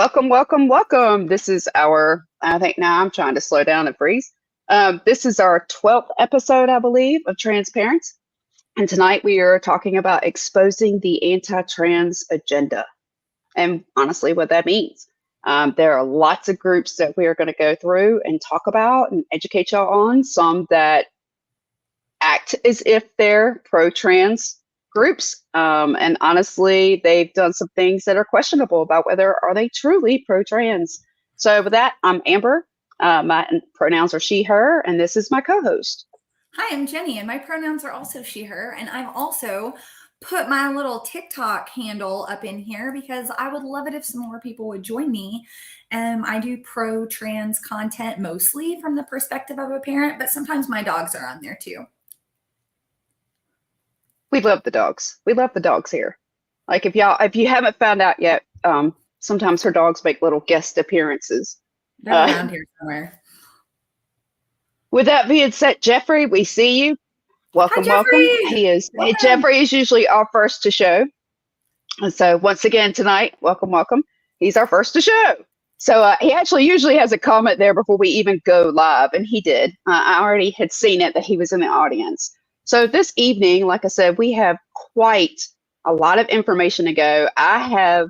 Welcome, welcome, welcome. This is I think now I'm trying to slow down and freeze. This is our 12th episode, I believe, of TransParents. And tonight we are talking about exposing the anti-trans agenda and honestly what that means. There are lots of groups that we are going to go through and talk about and educate y'all on, some that act as if they're pro-trans groups. And honestly, they've done some things that are questionable about whether are they truly pro-trans. So with that, I'm Amber. My pronouns are she, her, and this is my co-host. Hi, I'm Jenny, and my pronouns are also she, her, and I've also put my little TikTok handle up in here because I would love it if some more people would join me. I do pro-trans content mostly from the perspective of a parent, but sometimes my dogs are on there too. We love the dogs. We love the dogs here. Like if you haven't found out yet, sometimes her dogs make little guest appearances. They're around here somewhere. With that being said, Jeffrey, we see you. Welcome, Hi, Jeffrey. Welcome. Jeffrey is usually our first to show. And so once again tonight, welcome. He's our first to show. So he actually usually has a comment there before we even go live, and he did. I already had seen it that he was in the audience. So this evening, like I said, we have quite a lot of information to go. I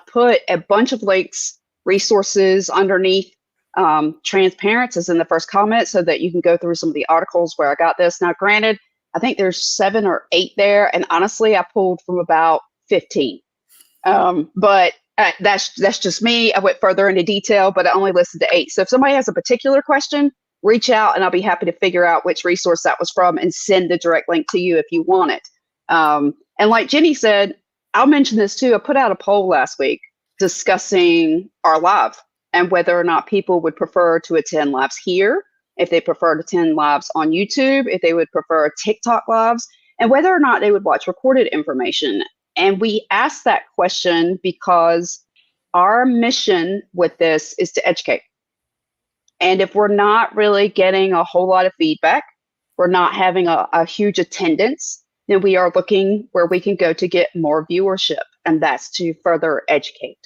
put a bunch of links, resources underneath TransParents is in the first comment so that you can go through some of the articles where I got this. Now, granted, I think there's 7 or 8 there, and honestly, I pulled from about 15. But that's just me. I went further into detail, but I only listed to 8. So if somebody has a particular question, reach out and I'll be happy to figure out which resource that was from and send the direct link to you if you want it. And like Jenny said, I'll mention this too. I put out a poll last week discussing our live and whether or not people would prefer to attend lives here, if they prefer to attend lives on YouTube, if they would prefer TikTok lives, and whether or not they would watch recorded information. And we asked that question because our mission with this is to educate. And if we're not really getting a whole lot of feedback, we're not having a huge attendance, then we are looking where we can go to get more viewership, and that's to further educate.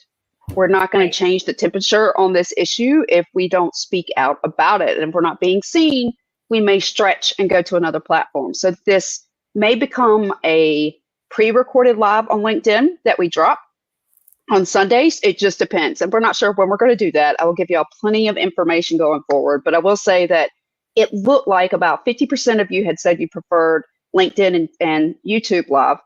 We're not going to change the temperature on this issue if we don't speak out about it. And if we're not being seen, we may stretch and go to another platform. So this may become a pre-recorded live on LinkedIn that we drop on Sundays. It just depends. And we're not sure when we're going to do that. I will give you all plenty of information going forward. But I will say that it looked like about 50% of you had said you preferred LinkedIn and YouTube live.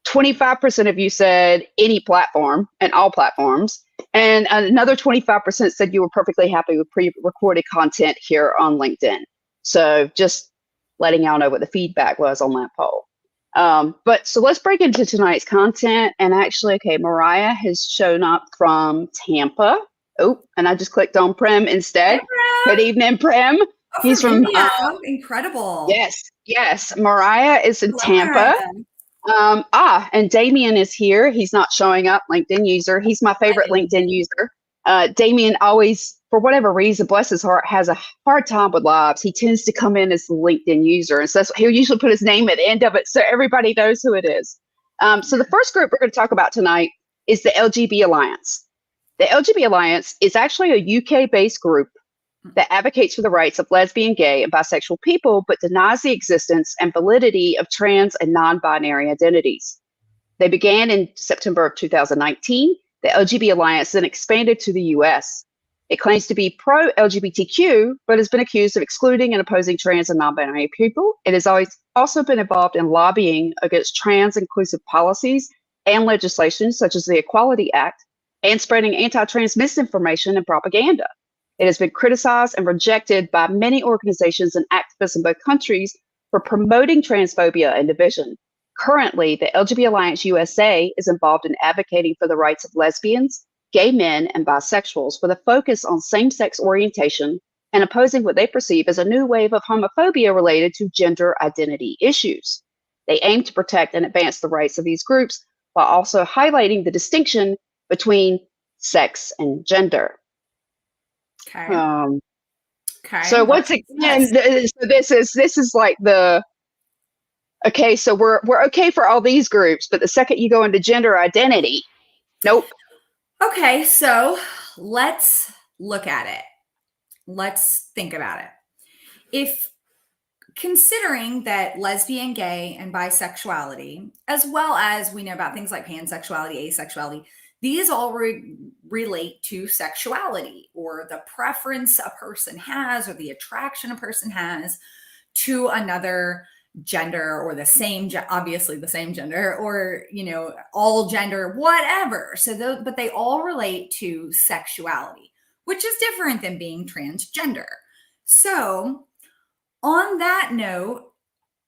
25% of you said any platform and all platforms. And another 25% said you were perfectly happy with pre-recorded content here on LinkedIn. So just letting y'all know what the feedback was on that poll. But so let's break into tonight's content. And actually, okay, Mariah has shown up from Tampa. Oh, and I just clicked on Prem instead. Hey, Good evening, Prem. Oh, He's from India. Incredible. Yes. Mariah is in Tampa. And Damien is here. He's not showing up, LinkedIn user. He's my favorite LinkedIn user. Damien always, for whatever reason, bless his heart, has a hard time with lives. He tends to come in as the LinkedIn user. And so he'll usually put his name at the end of it so everybody knows who it is. So the first group we're going to talk about tonight is the LGB Alliance. The LGB Alliance is actually a UK-based group that advocates for the rights of lesbian, gay, and bisexual people, but denies the existence and validity of trans and non-binary identities. They began in September of 2019. The LGB Alliance then expanded to the US. It claims to be pro-LGBTQ, but has been accused of excluding and opposing trans and non-binary people. It has always also been involved in lobbying against trans-inclusive policies and legislation, such as the Equality Act, and spreading anti-trans misinformation and propaganda. It has been criticized and rejected by many organizations and activists in both countries for promoting transphobia and division. Currently, the LGB Alliance USA is involved in advocating for the rights of lesbians, gay men, and bisexuals with a focus on same-sex orientation and opposing what they perceive as a new wave of homophobia related to gender identity issues. They aim to protect and advance the rights of these groups while also highlighting the distinction between sex and gender. Okay. So once again, so this is like the okay. So we're okay for all these groups, but the second you go into gender identity, nope. Okay, so let's look at it. Let's think about it. If considering that lesbian, gay, and bisexuality, as well as we know about things like pansexuality, asexuality, these all relate to sexuality or the preference a person has or the attraction a person has to another gender or the same, obviously the same gender, or, all gender, whatever. So, but they all relate to sexuality, which is different than being transgender. So, on that note,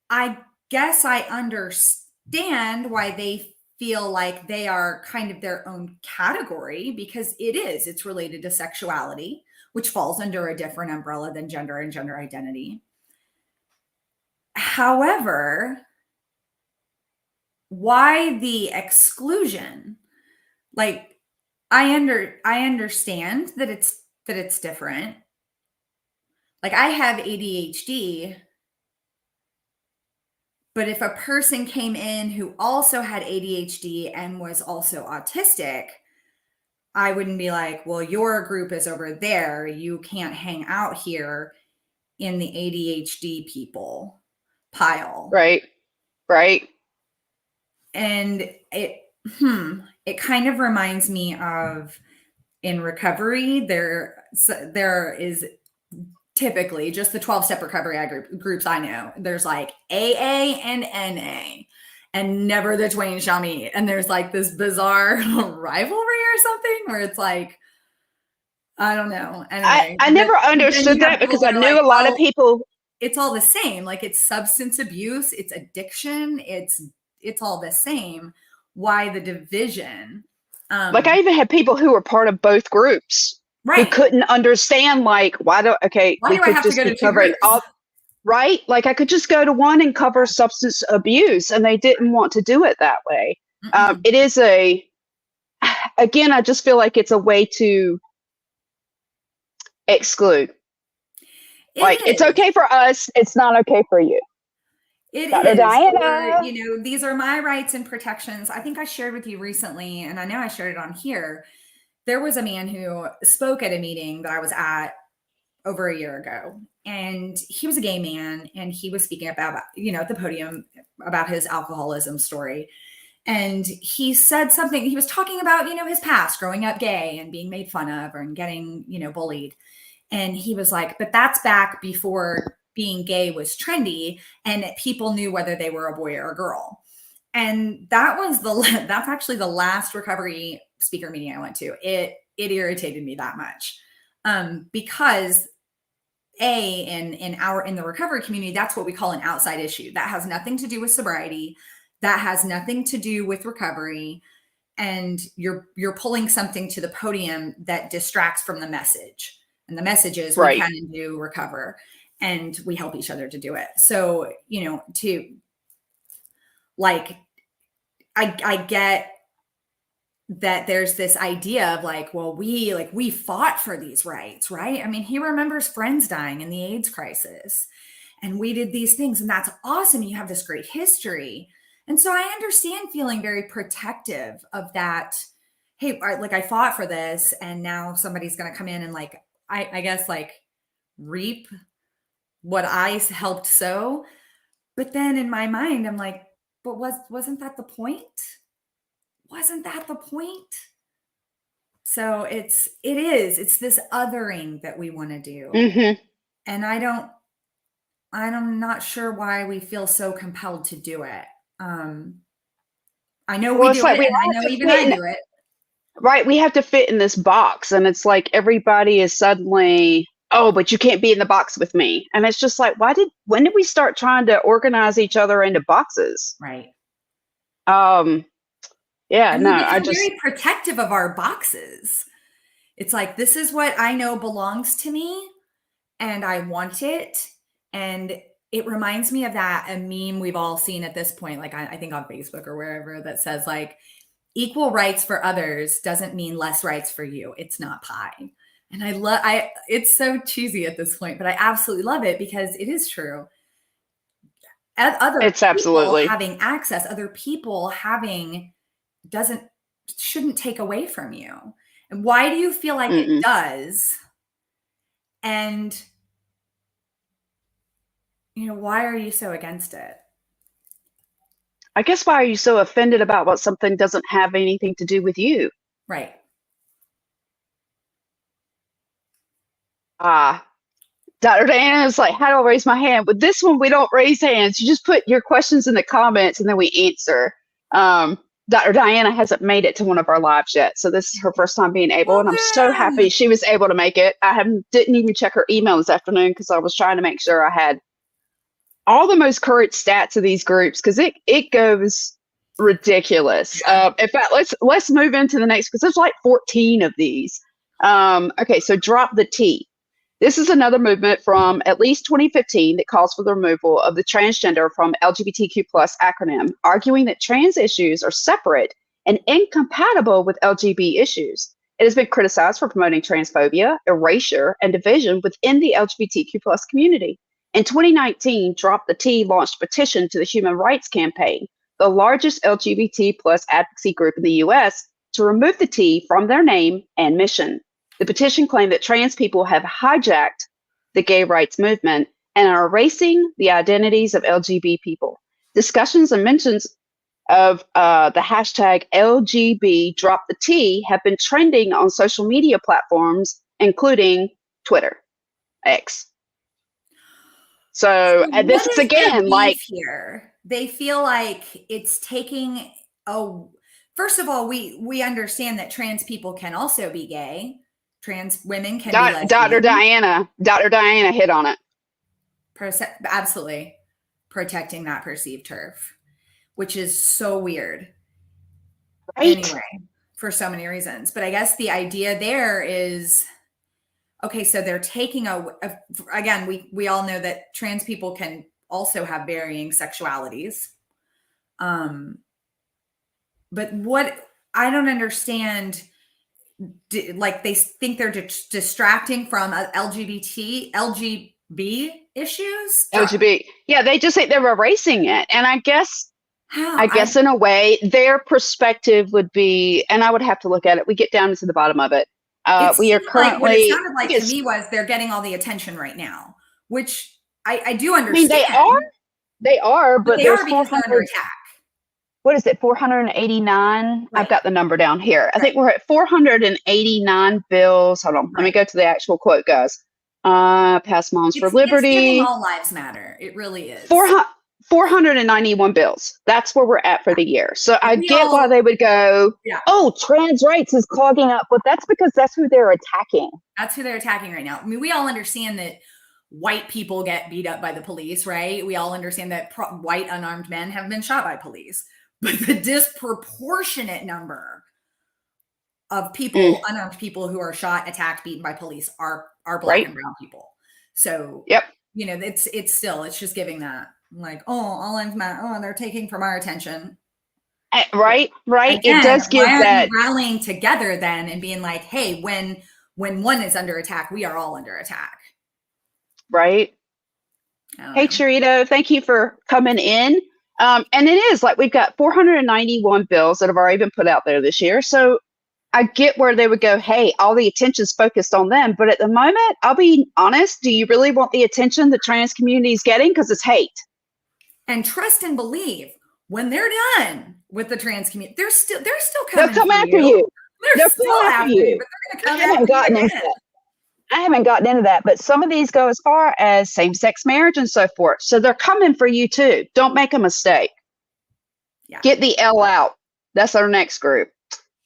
I guess I understand why they feel like they are kind of their own category, because it's related to sexuality, which falls under a different umbrella than gender and gender identity. However, why the exclusion? Like, I understand that it's different. Like, I have ADHD, but if a person came in who also had ADHD and was also autistic, I wouldn't be like, well, your group is over there. You can't hang out here in the ADHD people pile. Right. Right. And it kind of reminds me of, in recovery, there is typically just the 12-step recovery groups I know. There's like AA and NA, and never the twain shall meet. And there's like this bizarre rivalry or something where it's like, I don't know. Anyway, I never understood that, because I knew a lot of people. It's all the same. Like, it's substance abuse, it's addiction, it's all the same. Why the division? Like, I even had people who were part of both groups, right, who couldn't understand, like, why do I have to go to two groups? Right? Like, I could just go to one and cover substance abuse, and they didn't want to do it that way. It is again, I just feel like it's a way to exclude. It's okay for us, it's not okay for you. It Dr. is. Diana. Or, these are my rights and protections. I think I shared with you recently, and I know I shared it on here. There was a man who spoke at a meeting that I was at over a year ago, and he was a gay man, and he was speaking about, at the podium about his alcoholism story. And he said something, he was talking about, his past, growing up gay and being made fun of and getting, bullied. And he was like, but that's back before being gay was trendy and people knew whether they were a boy or a girl. And that's actually the last recovery speaker meeting I went to. It irritated me that much. Because in the recovery community, that's what we call an outside issue. That has nothing to do with sobriety. That has nothing to do with recovery. And you're pulling something to the podium that distracts from the message. And the message is, right, we can and do recover, and we help each other to do it. So, I get that there's this idea of like, well, we fought for these rights, right? I mean, he remembers friends dying in the AIDS crisis, and we did these things, and that's awesome. You have this great history. And so I understand feeling very protective of that. Hey, I fought for this, and now somebody's going to come in and I guess reap what I helped sow. But then in my mind, I'm like, but wasn't that the point? Wasn't that the point? So it's this othering that we want to do. Mm-hmm. And I'm not sure why we feel so compelled to do it. I know we do it, and I know even I do it. Right. We have to fit in this box, and it's like everybody is suddenly, oh, but you can't be in the box with me. And it's just like, when did we start trying to organize each other into boxes? Right. Yeah, and no, I just very protective of our boxes. It's like, this is what I know belongs to me, and I want it. And it reminds me of a meme we've all seen at this point, like I think on Facebook or wherever, that says like, equal rights for others doesn't mean less rights for you. It's not pie. And it's so cheesy at this point, but I absolutely love it because it is true. It's absolutely having access, other people shouldn't take away from you. Why do you feel like it Mm-mm. does? And, why are you so against it? I guess why are you so offended about what something doesn't have anything to do with you? Right. Dr. Diana is like, how do I raise my hand? With this one, we don't raise hands. You just put your questions in the comments and then we answer. Dr. Diana hasn't made it to one of our lives yet, so this is her first time being able, and I'm so happy she was able to make it. Didn't even check her email this afternoon because I was trying to make sure I had all the most current stats of these groups because it goes ridiculous. In fact, let's move into the next because there's like 14 of these. Okay, so drop the T. This is another movement from at least 2015 that calls for the removal of the transgender from LGBTQ plus acronym, arguing that trans issues are separate and incompatible with LGB issues. It has been criticized for promoting transphobia, erasure, and division within the LGBTQ plus community. In 2019, Drop the T launched a petition to the Human Rights Campaign, the largest LGBT plus advocacy group in the US, to remove the T from their name and mission. The petition claimed that trans people have hijacked the gay rights movement and are erasing the identities of LGB people. Discussions and mentions of the hashtag LGB Drop the T have been trending on social media platforms, including Twitter, X. So this is again like here. They feel like it's taking first of all, we understand that trans people can also be gay. Trans women can be lesbian. Dr. Diana hit on it. Absolutely. Protecting that perceived turf, which is so weird. Right. Anyway, for so many reasons. But I guess the idea there is, okay, so they're taking again, we all know that trans people can also have varying sexualities. But what I don't understand, like they think they're distracting from LGB issues. LGB, yeah, they just think they're erasing it, and I guess in a way their perspective would be, and I would have to look at it. We get down to the bottom of it. We are currently. What it sounded like to me was they're getting all the attention right now, which I do understand. I mean, they are, but they are because they're under attack. What is it, 489? Right. I've got the number down here. I think we're at 489 bills. Hold on. Let me go to the actual quote, guys. Pass Moms for Liberty. It's giving all lives matter. It really is. 491 bills. That's where we're at for the year. So I get why they would go, oh, trans rights is clogging up. But that's because that's who they're attacking. That's who they're attacking right now. I mean, we all understand that white people get beat up by the police, right? We all understand that white unarmed men have been shot by police. But the disproportionate number of people, unarmed people who are shot, attacked, beaten by police are Black and brown people. So, it's just giving that like, oh, all lives matter. Oh, they're taking from our attention. Right. Again, it does give that rallying together then and being like, hey, when one is under attack, we are all under attack. Right. Hey, Chirito, thank you for coming in. And it is like we've got 491 bills that have already been put out there this year. So I get where they would go, hey, all the attention's focused on them. But at the moment, I'll be honest, do you really want the attention the trans community is getting? Because it's hate. And trust and believe, when they're done with the trans community, they're still coming. They'll come after you. They're still after you. But they're going to come after you. I haven't gotten into that, but some of these go as far as same-sex marriage and so forth. So they're coming for you too. Don't make a mistake. Yeah. Get the L out. That's our next group.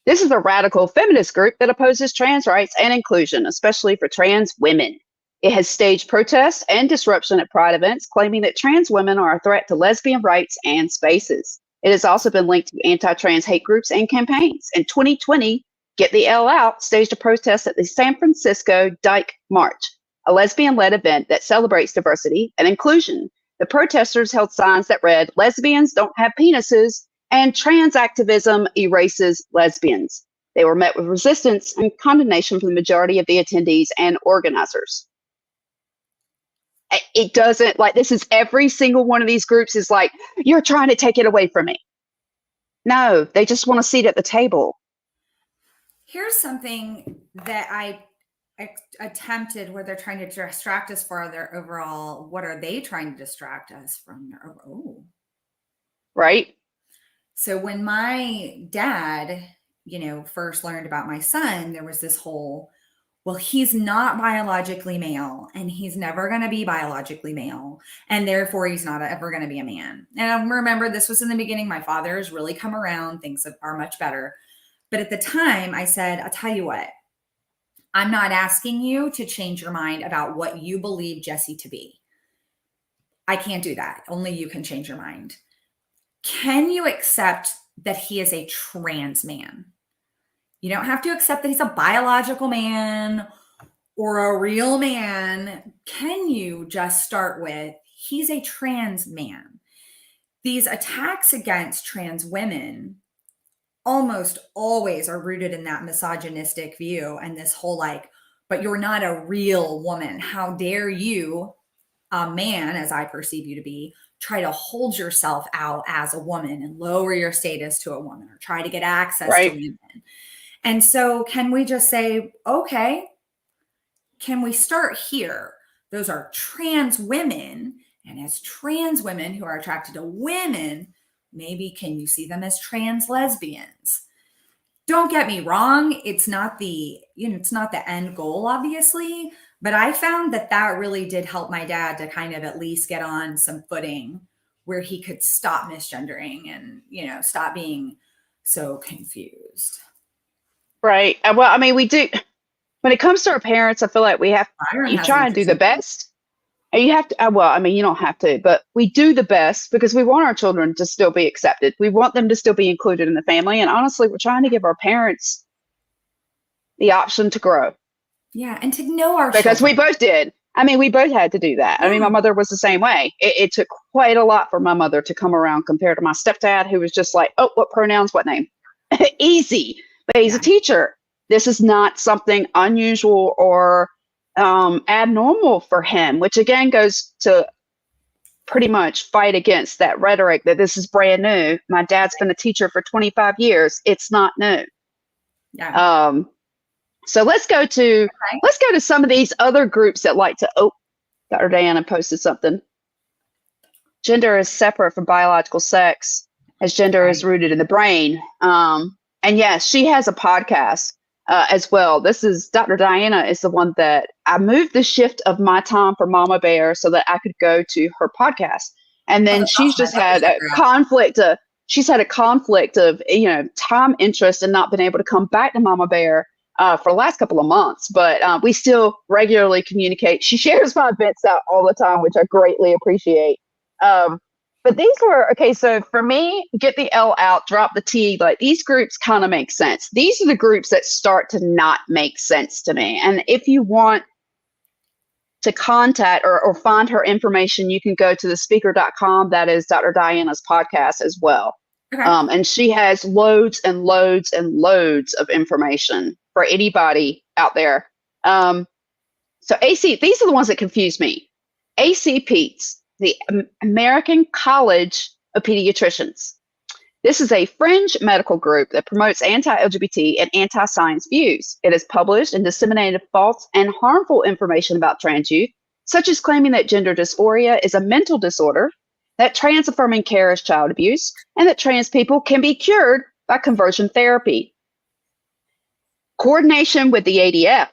This is a radical feminist group that opposes trans rights and inclusion, especially for trans women. It has staged protests and disruption at pride events, claiming that trans women are a threat to lesbian rights and spaces. It has also been linked to anti-trans hate groups and campaigns. In 2020, Get the L Out staged a protest at the San Francisco Dyke March, a lesbian-led event that celebrates diversity and inclusion. The protesters held signs that read, "Lesbians don't have penises," and "Trans activism erases lesbians." They were met with resistance and condemnation from the majority of the attendees and organizers. It doesn't, like, this is every single one of these groups is like, you're trying to take it away from me. No, they just want a seat at the table. Here's something that I attempted where they're trying to distract us for their overall. What are they trying to distract us from? Right. So when my dad, first learned about my son, there was this whole, well, he's not biologically male and he's never going to be biologically male. And therefore he's not ever going to be a man. And I remember this was in the beginning. My father has really come around. Things are much better. But at the time I said, I'll tell you what, I'm not asking you to change your mind about what you believe Jesse to be. I can't do that. Only you can change your mind. Can you accept that he is a trans man? You don't have to accept that he's a biological man or a real man. Can you just start with, he's a trans man? These attacks against trans women almost always are rooted in that misogynistic view and this whole but you're not a real woman. How dare you, a man, as I perceive you to be, try to hold yourself out as a woman and lower your status to a woman or try to get access to women. And so can we just say, okay, can we start here? Those are trans women. And as trans women who are attracted to women, maybe can you see them as trans lesbians? Don't get me wrong. It's not the end goal, obviously, but I found that really did help my dad to kind of at least get on some footing where he could stop misgendering and, stop being so confused. Right. Well, I mean, we do, when it comes to our parents, I feel like you try and do the best. And you have to, well, I mean, you don't have to, but we do the best because we want our children to still be accepted. We want them to still be included in the family. And honestly, we're trying to give our parents the option to grow. Yeah. And to know our because children. we both did. I mean, we both had to do that. Yeah. I mean, my mother was the same way. It took quite a lot for my mother to come around compared to my stepdad, who was just like, oh, what pronouns, what name? Easy. But he's a teacher. This is not something unusual or abnormal for him, which again goes to pretty much fight against that rhetoric that this is brand new. My dad's been a teacher for 25 years. It's not new. Yeah. So let's go to some of these other groups that like to. Oh, Dr. Diana posted something. Gender is separate from biological sex, as gender is rooted in the brain. And yes, she has a podcast as well. This is Dr. Diana is the one that I moved the shift of my time for Mama Bear so that I could go to her podcast. And then she's just had a conflict. She's had a conflict of, time, interest, and not been able to come back to Mama Bear for the last couple of months. But we still regularly communicate. She shares my events out all the time, which I greatly appreciate. But these were, okay, so for me, get the L out, drop the T, like these groups kind of make sense. These are the groups that start to not make sense to me. And if you want to contact or find her information, you can go to thespeaker.com. That is Dr. Diana's podcast as well. Okay. And she has loads and loads and loads of information for anybody out there. So these are the ones that confuse me. ACPs. The American College of Pediatricians. This is a fringe medical group that promotes anti-LGBT and anti-science views. It has published and disseminated false and harmful information about trans youth, such as claiming that gender dysphoria is a mental disorder, that trans-affirming care is child abuse, and that trans people can be cured by conversion therapy. Coordination with the ADF.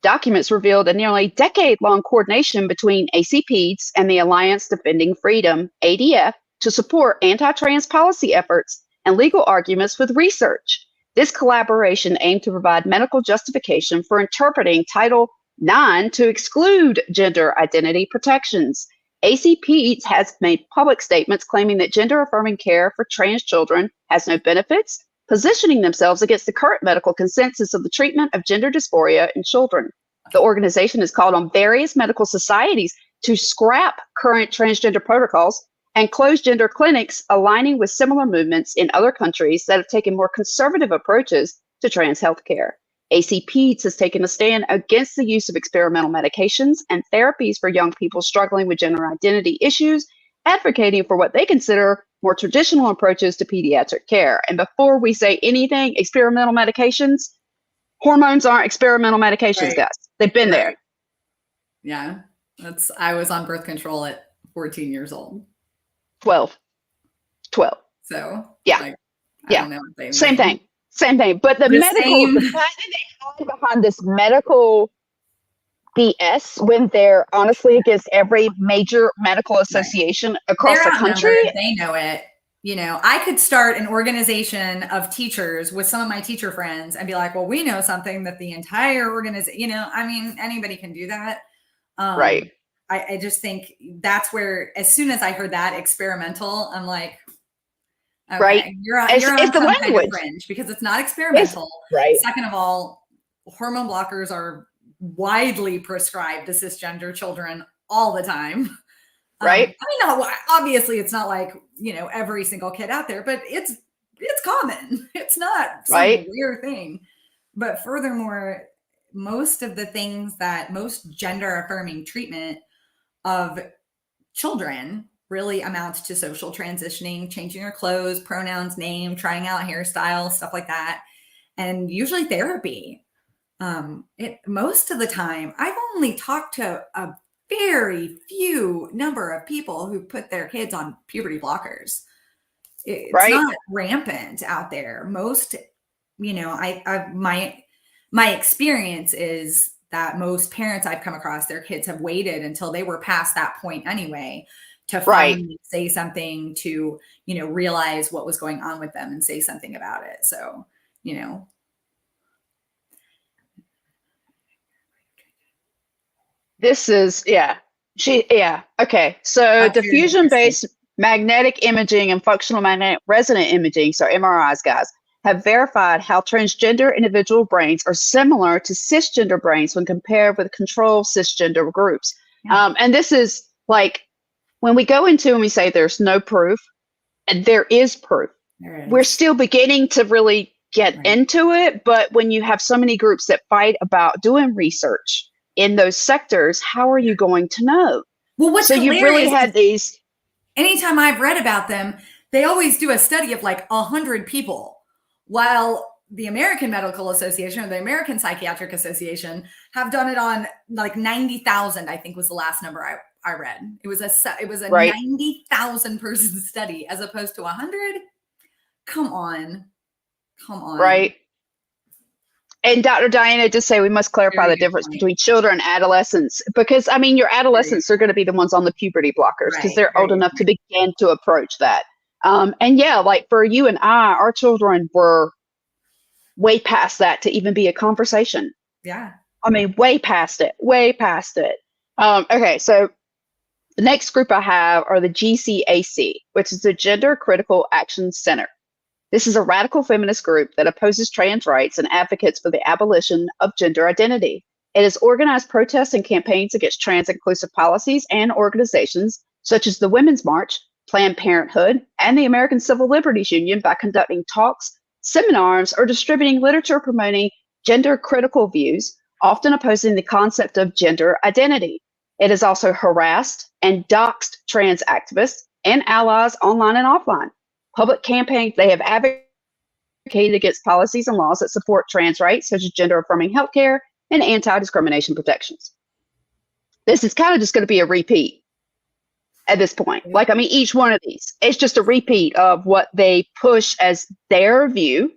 Documents revealed a nearly decade-long coordination between ACPs and the Alliance Defending Freedom, ADF, to support anti-trans policy efforts and legal arguments with research. This collaboration aimed to provide medical justification for interpreting Title IX to exclude gender identity protections. ACPs has made public statements claiming that gender-affirming care for trans children has no benefits, positioning themselves against the current medical consensus of the treatment of gender dysphoria in children. The organization has called on various medical societies to scrap current transgender protocols and close gender clinics, aligning with similar movements in other countries that have taken more conservative approaches to trans health care. ACPs has taken a stand against the use of experimental medications and therapies for young people struggling with gender identity issues, advocating for what they consider more traditional approaches to pediatric care. And before we say anything, experimental medications, Hormones aren't experimental medications, Right. guys. They've been there. Yeah. I was on birth control at 14 years old. 12. So yeah. I Yeah. don't know what they Same mean. thing. Same thing. But the fact that they hide behind this medical BS when they're honestly against every major medical association across They're the outnumbered. country. They know it. You know, I could start an organization of teachers with some of my teacher friends and be like, well, we know something that the entire organization, you know, I mean, anybody can do that. Right. I just think that's where, as soon as I heard that experimental, I'm like, okay, right. you're on It's some the kind of language. fringe because it's not experimental. Right. Second of all, hormone blockers are widely prescribed to cisgender children all the time. Right. I mean, obviously it's not like, you know, every single kid out there, but it's common. It's not some weird thing. But furthermore, most of the things that most gender affirming treatment of children really amounts to social transitioning, changing your clothes, pronouns, name, trying out hairstyles, stuff like that. And usually therapy. Most of the time, I've only talked to a very few number of people who put their kids on puberty blockers. It's not rampant out there. Most, you know, my experience is that most parents I've come across, their kids have waited until they were past that point anyway to finally say something, to, you know, realize what was going on with them and say something about it. So, you know. This is, okay. So diffusion-based magnetic imaging and functional magnetic resonant imaging, so MRIs, guys, have verified how transgender individual brains are similar to cisgender brains when compared with control cisgender groups. Yeah. And this is like, when we go into and we say there's no proof, and there is proof. We're still beginning to really get into it, but when you have so many groups that fight about doing research in those sectors, how are you going to know? Well, what's hilarious, you really had these. Anytime I've read about them, they always do a study of like 100 people, while the American Medical Association or the American Psychiatric Association have done it on like 90,000. I think was the last number I read. It was a 90,000 person study as opposed to 100. Come on. Right. And Dr. Diana just say we must clarify the difference between children and adolescents, because I mean, your adolescents are going to be the ones on the puberty blockers because they're old enough to begin to approach that. And yeah, like for you and I, our children were way past that to even be a conversation. Yeah. I mean, way past it. Okay. So the next group I have are the GCAC, which is the Gender Critical Action Center. This is a radical feminist group that opposes trans rights and advocates for the abolition of gender identity. It has organized protests and campaigns against trans inclusive policies and organizations such as the Women's March, Planned Parenthood, and the American Civil Liberties Union by conducting talks, seminars, or distributing literature promoting gender critical views, often opposing the concept of gender identity. It has also harassed and doxxed trans activists and allies online and offline. Public campaigns, they have advocated against policies and laws that support trans rights, such as gender-affirming healthcare and anti-discrimination protections. This is kind of just going to be a repeat at this point. Like, I mean, each one of these, it's just a repeat of what they push as their view,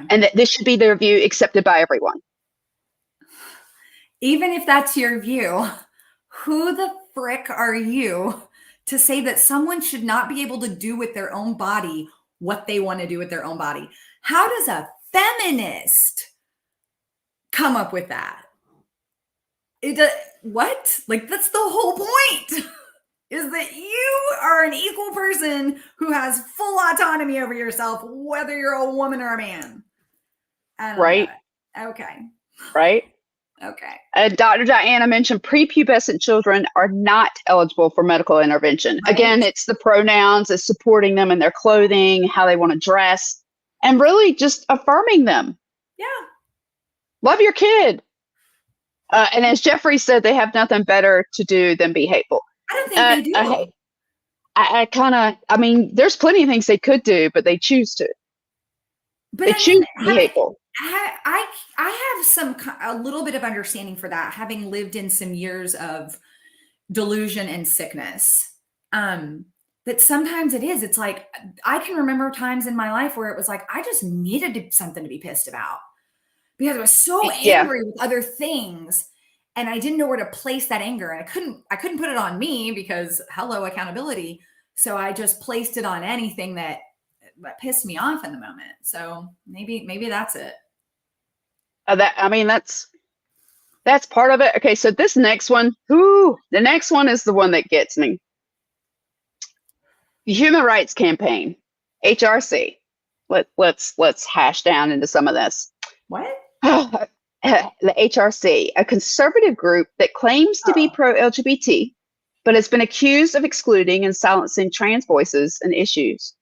and that this should be their view accepted by everyone. Even if that's your view, who the frick are you to say that someone should not be able to do with their own body what they want to do with their own body? How does a feminist come up with that? What? Like, that's the whole point, is that you are an equal person who has full autonomy over yourself, whether you're a woman or a man. Okay. Right. Okay. Dr. Diana mentioned prepubescent children are not eligible for medical intervention. Again, it's the pronouns, it's supporting them in their clothing, how they want to dress, and really just affirming them. Yeah. Love your kid. And as Jeffrey said, they have nothing better to do than be hateful. I don't think they do. I mean, there's plenty of things they could do, but they choose to. But they choose to be hateful. I have a little bit of understanding for that, having lived in some years of delusion and sickness. That sometimes it's like, I can remember times in my life where it was like, I just needed something to be pissed about because I was so Yeah. angry with other things and I didn't know where to place that anger. And I couldn't put it on me because hello, accountability. So I just placed it on anything that pissed me off in the moment. So maybe that's it. That's part of it. Okay, so this next one, the next one is the one that gets me. The Human Rights Campaign, HRC. Let's hash down into some of this. What? The HRC, a conservative group that claims to be pro-LGBT, but has been accused of excluding and silencing trans voices and issues.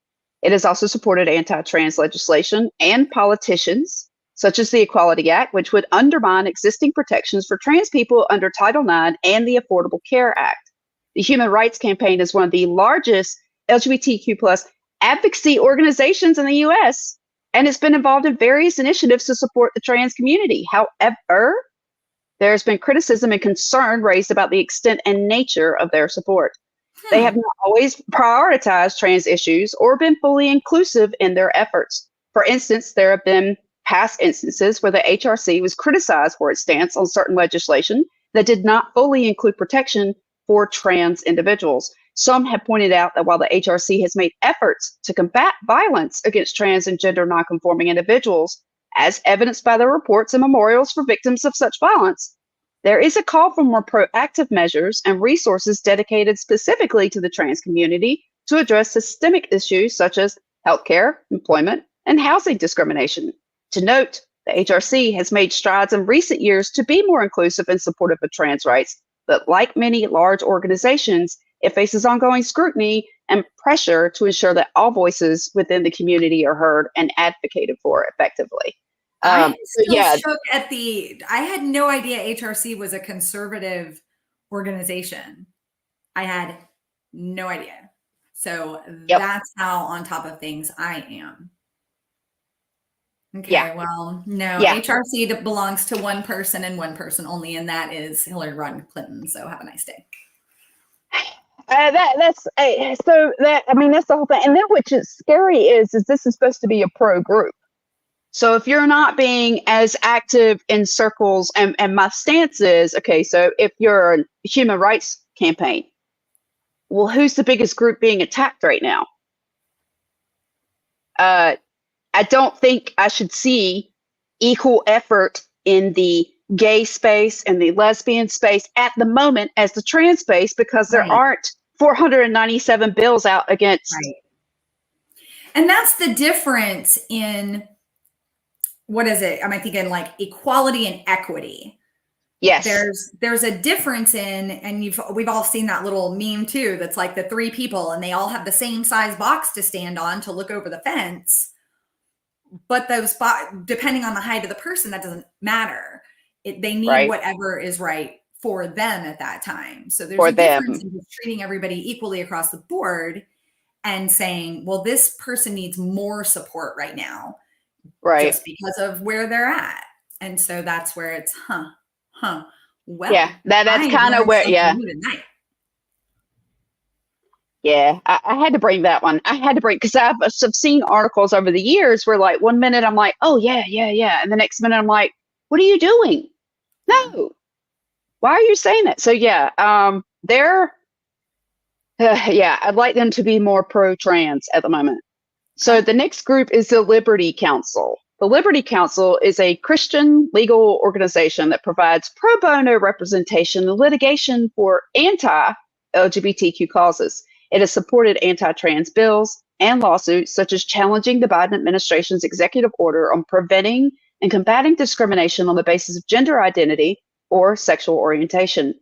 It has also supported anti-trans legislation and politicians, such as the Equality Act, which would undermine existing protections for trans people under Title IX and the Affordable Care Act. The Human Rights Campaign is one of the largest LGBTQ plus advocacy organizations in the U.S., and has been involved in various initiatives to support the trans community. However, there has been criticism and concern raised about the extent and nature of their support. They have not always prioritized trans issues or been fully inclusive in their efforts. For instance, there have been past instances where the HRC was criticized for its stance on certain legislation that did not fully include protection for trans individuals. Some have pointed out that while the HRC has made efforts to combat violence against trans and gender nonconforming individuals, as evidenced by the reports and memorials for victims of such violence, there is a call for more proactive measures and resources dedicated specifically to the trans community to address systemic issues such as healthcare, employment, and housing discrimination. To note, the HRC has made strides in recent years to be more inclusive and supportive of trans rights, but like many large organizations, it faces ongoing scrutiny and pressure to ensure that all voices within the community are heard and advocated for effectively. I'm still shook at I had no idea HRC was a conservative organization. I had no idea. So that's how on top of things I am. Okay, well, no, HRC that belongs to one person and one person only, and that is Hillary Rodham Clinton. So have a nice day. That's the whole thing. And then which is scary is this is supposed to be a pro group. So if you're not being as active in circles, and my stance is, okay, so if you're a human rights campaign, well, who's the biggest group being attacked right now? I don't think I should see equal effort in the gay space and the lesbian space at the moment as the trans space, because there aren't 497 bills out against. Right. And that's the difference in, what is it? Am I thinking like equality and equity? Yes. There's a difference in, and we've all seen that little meme too, that's like the three people and they all have the same size box to stand on to look over the fence. But those depending on the height of the person, that doesn't matter. They need whatever is right for them at that time. So there's a difference in just treating everybody equally across the board and saying, well, this person needs more support right now, just because of where they're at. And so that's where it's, well, yeah, that's kind of where, Yeah, I had to bring that one. I had to bring, because I've seen articles over the years where, like, one minute I'm like, oh, yeah. And the next minute I'm like, what are you doing? No. Why are you saying that? So, I'd like them to be more pro-trans at the moment. So the next group is the Liberty Council. The Liberty Council is a Christian legal organization that provides pro bono representation and litigation for anti-LGBTQ causes. It has supported anti-trans bills and lawsuits, such as challenging the Biden administration's executive order on preventing and combating discrimination on the basis of gender identity or sexual orientation.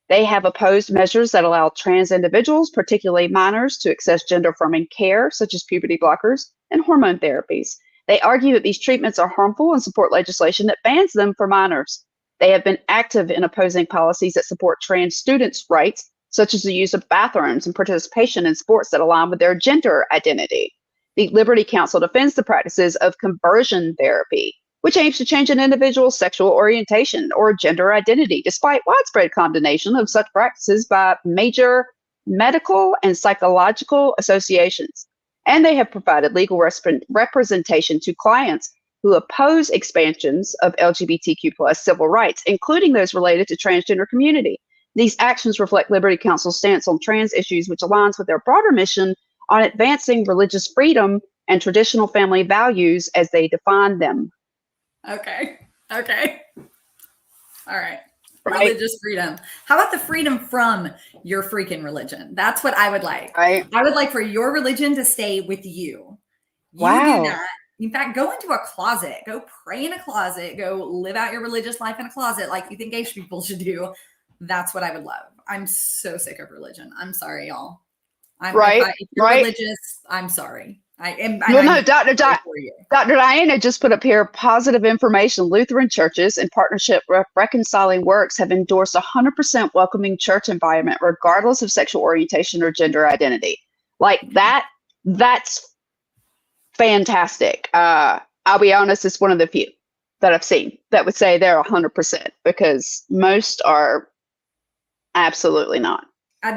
They have opposed measures that allow trans individuals, particularly minors, to access gender-affirming care, such as puberty blockers and hormone therapies. They argue that these treatments are harmful and support legislation that bans them for minors. They have been active in opposing policies that support trans students' rights, such as the use of bathrooms and participation in sports that align with their gender identity. The Liberty Council defends the practices of conversion therapy, which aims to change an individual's sexual orientation or gender identity, despite widespread condemnation of such practices by major medical and psychological associations. And they have provided legal representation to clients who oppose expansions of LGBTQ plus civil rights, including those related to transgender community. These actions reflect Liberty Counsel's stance on trans issues, which aligns with their broader mission on advancing religious freedom and traditional family values as they define them. Okay. All right. Right. Religious freedom. How about the freedom from your freaking religion? That's what I would like. Right. I would like for your religion to stay with you. You Wow. do that. In fact, go into a closet. Go pray in a closet. Go live out your religious life in a closet like you think gay people should do. That's what I would love. I'm so sick of religion. I'm sorry, y'all. If you're religious, I'm sorry. I am. No, Dr. Diana just put up here, positive information. Lutheran churches in partnership with Reconciling Works have endorsed 100% welcoming church environment, regardless of sexual orientation or gender identity. Like that's fantastic. I'll be honest, it's one of the few that I've seen that would say they're 100%, because most are absolutely not.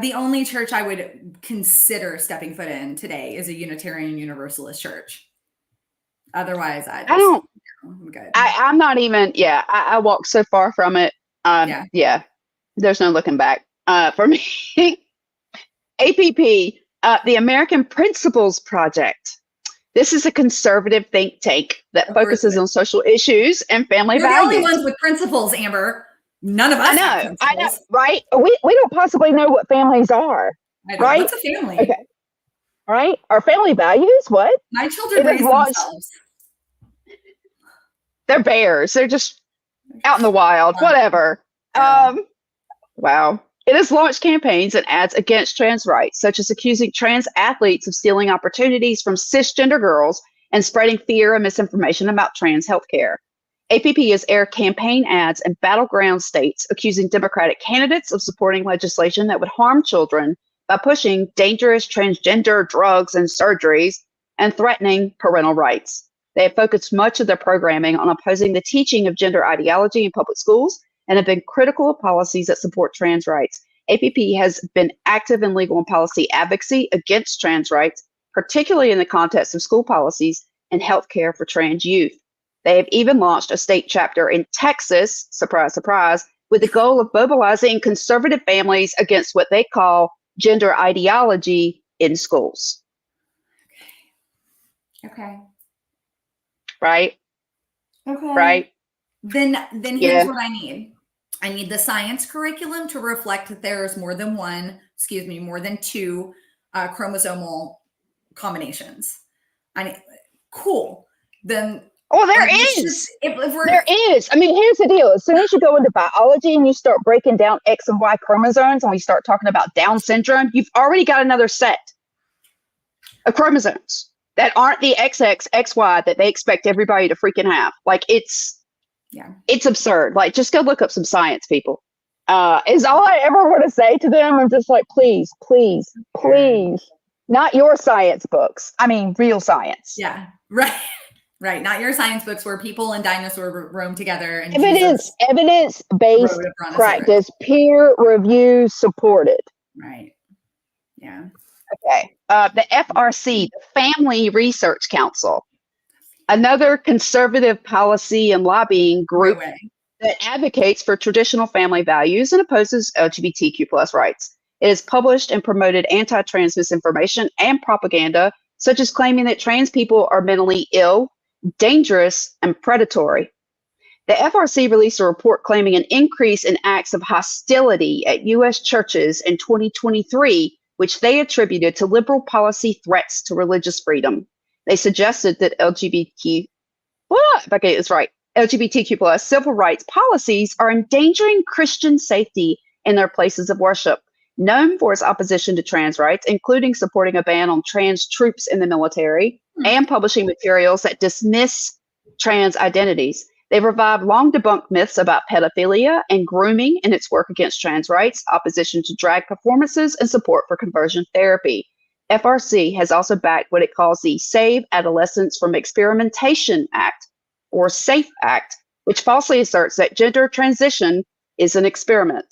The only church I would consider stepping foot in today is a Unitarian Universalist church. Otherwise, I'm good. I'm not even, I walk so far from it. There's no looking back for me. APP, the American Principles Project. This is a conservative think tank that focuses on social issues and family values. We're the only ones with principles, Amber. None of us. I know, right? We don't possibly know what families are, right? What's a family? Okay. Right? Our family values, what? My children raise themselves. They're bears. They're just out in the wild, whatever. Wow. It has launched campaigns and ads against trans rights, such as accusing trans athletes of stealing opportunities from cisgender girls and spreading fear and misinformation about trans healthcare. APP has aired campaign ads in battleground states accusing Democratic candidates of supporting legislation that would harm children by pushing dangerous transgender drugs and surgeries and threatening parental rights. They have focused much of their programming on opposing the teaching of gender ideology in public schools and have been critical of policies that support trans rights. APP has been active in legal and policy advocacy against trans rights, particularly in the context of school policies and healthcare for trans youth. They have even launched a state chapter in Texas, surprise, surprise, with the goal of mobilizing conservative families against what they call gender ideology in schools. Okay. Right? Okay. Right? Then here's what I need. I need the science curriculum to reflect that there is more than two chromosomal combinations. Cool. Then there is. There is. I mean, here's the deal. As soon as you go into biology and you start breaking down X and Y chromosomes and we start talking about Down syndrome, you've already got another set of chromosomes that aren't the XX, XY that they expect everybody to freaking have. Like, it's absurd. Like, just go look up some science, people. Is all I ever want to say to them. I'm just like, please, not your science books. I mean, real science. Yeah, right. Right, not your science books where people and dinosaurs roam together. And evidence-based practice, peer review supported. Right. Yeah. Okay. The FRC, the Family Research Council, another conservative policy and lobbying group that advocates for traditional family values and opposes LGBTQ plus rights. It has published and promoted anti-trans misinformation and propaganda, such as claiming that trans people are mentally ill, dangerous, and predatory. The FRC released a report claiming an increase in acts of hostility at U.S. churches in 2023, which they attributed to liberal policy threats to religious freedom. They suggested that LGBTQ plus civil rights policies are endangering Christian safety in their places of worship. Known for its opposition to trans rights, including supporting a ban on trans troops in the military and publishing materials that dismiss trans identities. They've revived long debunked myths about pedophilia and grooming in its work against trans rights, opposition to drag performances, and support for conversion therapy. FRC has also backed what it calls the Save Adolescents from Experimentation Act, or SAFE Act, which falsely asserts that gender transition is an experiment.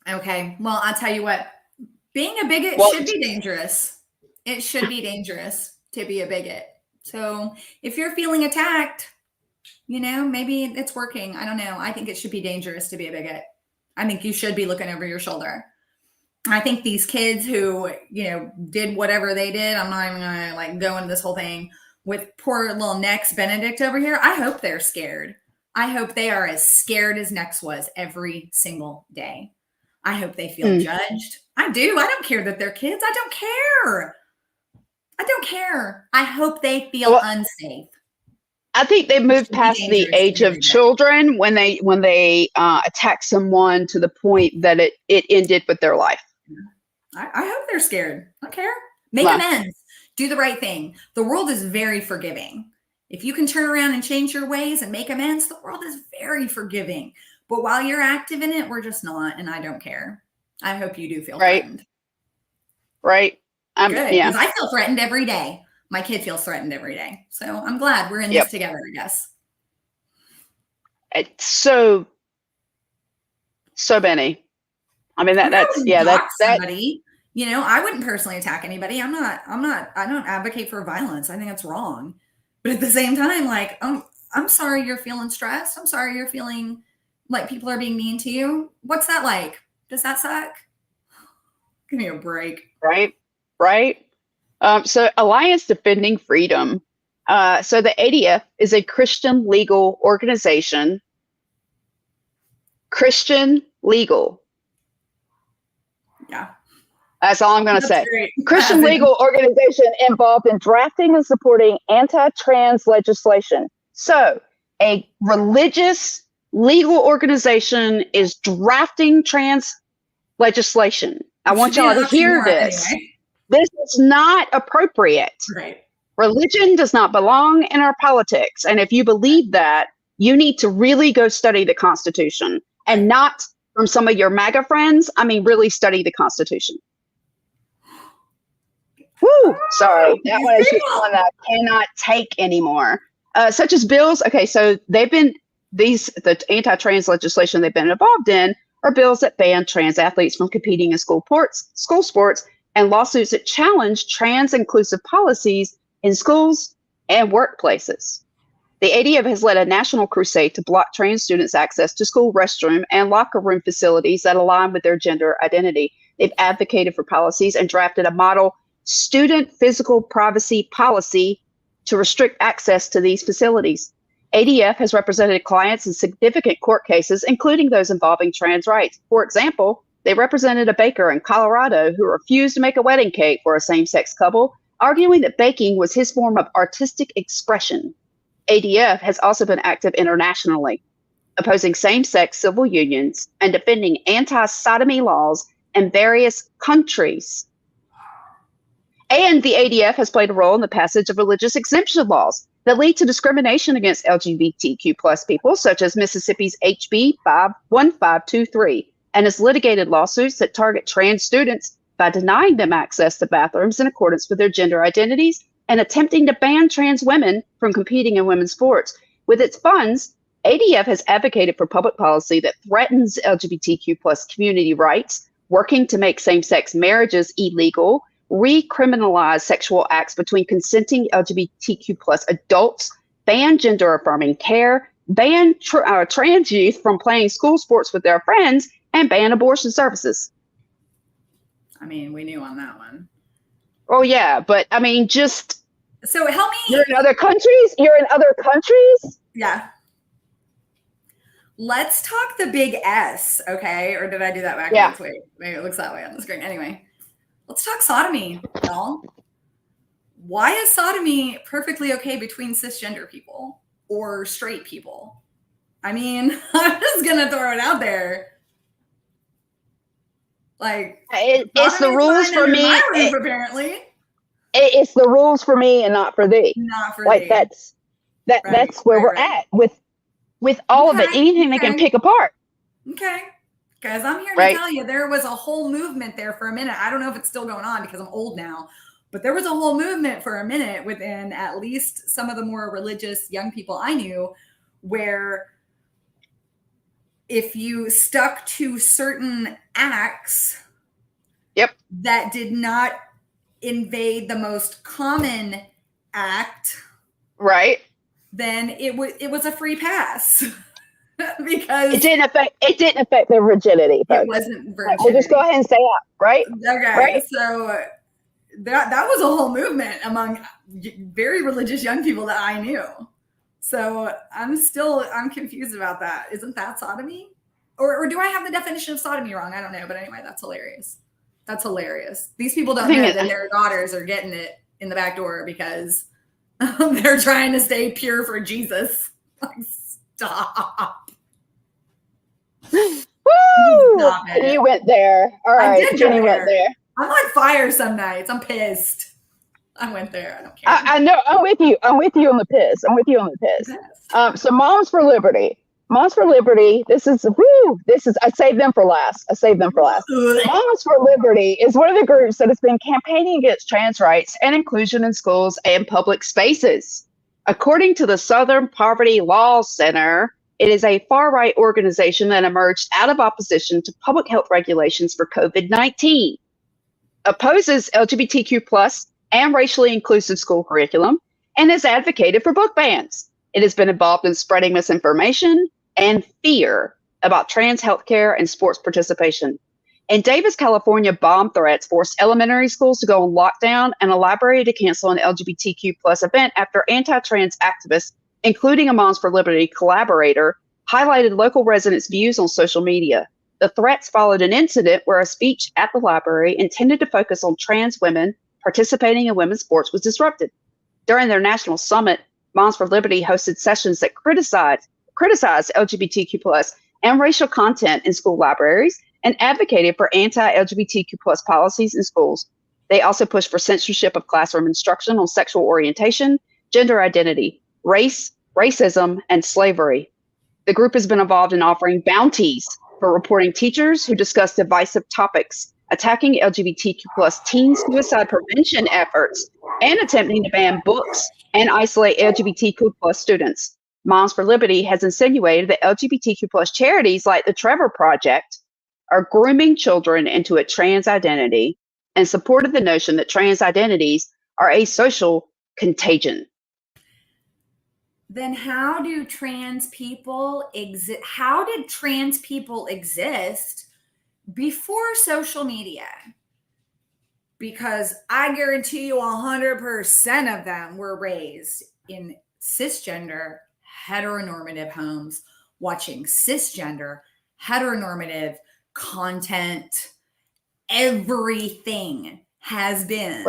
Okay, well, I'll tell you what, being a bigot should be dangerous. It should be dangerous to be a bigot. So if you're feeling attacked, maybe it's working. I don't know. I think it should be dangerous to be a bigot. I think you should be looking over your shoulder. I think these kids who, did whatever they did, I'm not even going to go into this whole thing with poor little Nex Benedict over here. I hope they're scared. I hope they are as scared as Nex was every single day. I hope they feel judged. I do. I don't care that they're kids. I don't care. I hope they feel unsafe. I think they moved past the age of children when they attack someone to the point that it ended with their life. I hope they're scared. I don't care. Make amends. Do the right thing. The world is very forgiving. If you can turn around and change your ways and make amends, the world is very forgiving. But while you're active in it, we're just not, and I don't care. I hope you do feel threatened. Right. Good, because I feel threatened every day. My kid feels threatened every day. So I'm glad we're in this together, I guess. It's so many. I mean, that's somebody. I wouldn't personally attack anybody. I don't advocate for violence. I think it's wrong. But at the same time, I'm sorry you're feeling stressed. I'm sorry you're feeling like people are being mean to you. What's that like? Does that suck? Give me a break. Right. So Alliance Defending Freedom. So the ADF is a Christian legal organization. Christian legal. Yeah. That's all I'm going to say. Great. Christian legal organization involved in drafting and supporting anti-trans legislation. So a religious legal organization is drafting trans legislation. I want y'all to hear this. Anyway. This is not appropriate. Right. Religion does not belong in our politics. And if you believe that, you need to really go study the Constitution, and not from some of your MAGA friends. I mean, really study the Constitution. Woo! Sorry. That one is just one that I cannot take anymore. Such as bills. Okay, so the anti-trans legislation they've been involved in are bills that ban trans athletes from competing in school sports, and lawsuits that challenge trans inclusive policies in schools and workplaces. The ADF has led a national crusade to block trans students' access to school restroom and locker room facilities that align with their gender identity. They've advocated for policies and drafted a model student physical privacy policy to restrict access to these facilities. ADF has represented clients in significant court cases, including those involving trans rights. For example, they represented a baker in Colorado who refused to make a wedding cake for a same-sex couple, arguing that baking was his form of artistic expression. ADF has also been active internationally, opposing same-sex civil unions and defending anti-sodomy laws in various countries. And the ADF has played a role in the passage of religious exemption laws that lead to discrimination against LGBTQ plus people, such as Mississippi's HB 51523, and has litigated lawsuits that target trans students by denying them access to bathrooms in accordance with their gender identities and attempting to ban trans women from competing in women's sports. With its funds, ADF has advocated for public policy that threatens LGBTQ plus community rights, working to make same-sex marriages illegal, recriminalize sexual acts between consenting LGBTQ plus adults, ban gender-affirming care, ban trans youth from playing school sports with their friends, and ban abortion services. I mean, we knew on that one. Oh, yeah, but I mean, just... So help me... You're in other countries? Yeah. Let's talk the big S, okay? Or did I do that backwards? Yeah. Wait, maybe it looks that way on the screen. Anyway, let's talk sodomy, y'all. Why is sodomy perfectly okay between cisgender people or straight people? I mean, I'm just going to throw it out there. Like, it's the rules for me. Apparently, it's the rules for me and not for thee. Not for like thee. That's where we're at with all of it. Anything they can pick apart. Okay, guys, I'm here to tell you there was a whole movement there for a minute. I don't know if it's still going on because I'm old now, But there was a whole movement for a minute within at least some of the more religious young people I knew, where if you stuck to certain acts that did not invade the most common act, right, then it was a free pass. Because it didn't affect their virginity, folks. It wasn't virginity. We'll just go ahead and say that, right? Okay, right? So that was a whole movement among very religious young people that I knew. So I'm confused about that. Isn't that sodomy? Or do I have the definition of sodomy wrong? I don't know. But anyway, that's hilarious. That's hilarious. These people don't know that their daughters are getting it in the back door because they're trying to stay pure for Jesus. Like, stop. Woo! You went there. All right, Jenny went there. I'm on fire some nights. I'm pissed. I went there. I don't care. I know. I'm with you. I'm with you on the piss. So Moms for Liberty. Moms for Liberty. This is. I saved them for last. Moms for Liberty is one of the groups that has been campaigning against trans rights and inclusion in schools and public spaces. According to the Southern Poverty Law Center, it is a far-right organization that emerged out of opposition to public health regulations for COVID-19, opposes LGBTQ plus and racially inclusive school curriculum, and has advocated for book bans. It has been involved in spreading misinformation and fear about trans healthcare and sports participation. In Davis, California, bomb threats forced elementary schools to go on lockdown and a library to cancel an LGBTQ plus event after anti-trans activists, including a Moms for Liberty collaborator, highlighted local residents' views on social media. The threats followed an incident where a speech at the library intended to focus on trans women participating in women's sports was disrupted. During their national summit, Moms for Liberty hosted sessions that criticized LGBTQ plus and racial content in school libraries and advocated for anti-LGBTQ plus policies in schools. They also pushed for censorship of classroom instruction on sexual orientation, gender identity, race, racism, and slavery. The group has been involved in offering bounties for reporting teachers who discuss divisive topics, attacking LGBTQ plus teen suicide prevention efforts, and attempting to ban books and isolate LGBTQ plus students. Moms for Liberty has insinuated that LGBTQ plus charities like the Trevor Project are grooming children into a trans identity and supported the notion that trans identities are a social contagion. Then how do trans people exist? How did trans people exist before social media? Because I guarantee you 100% of them were raised in cisgender, heteronormative homes, watching cisgender, heteronormative content. Everything has been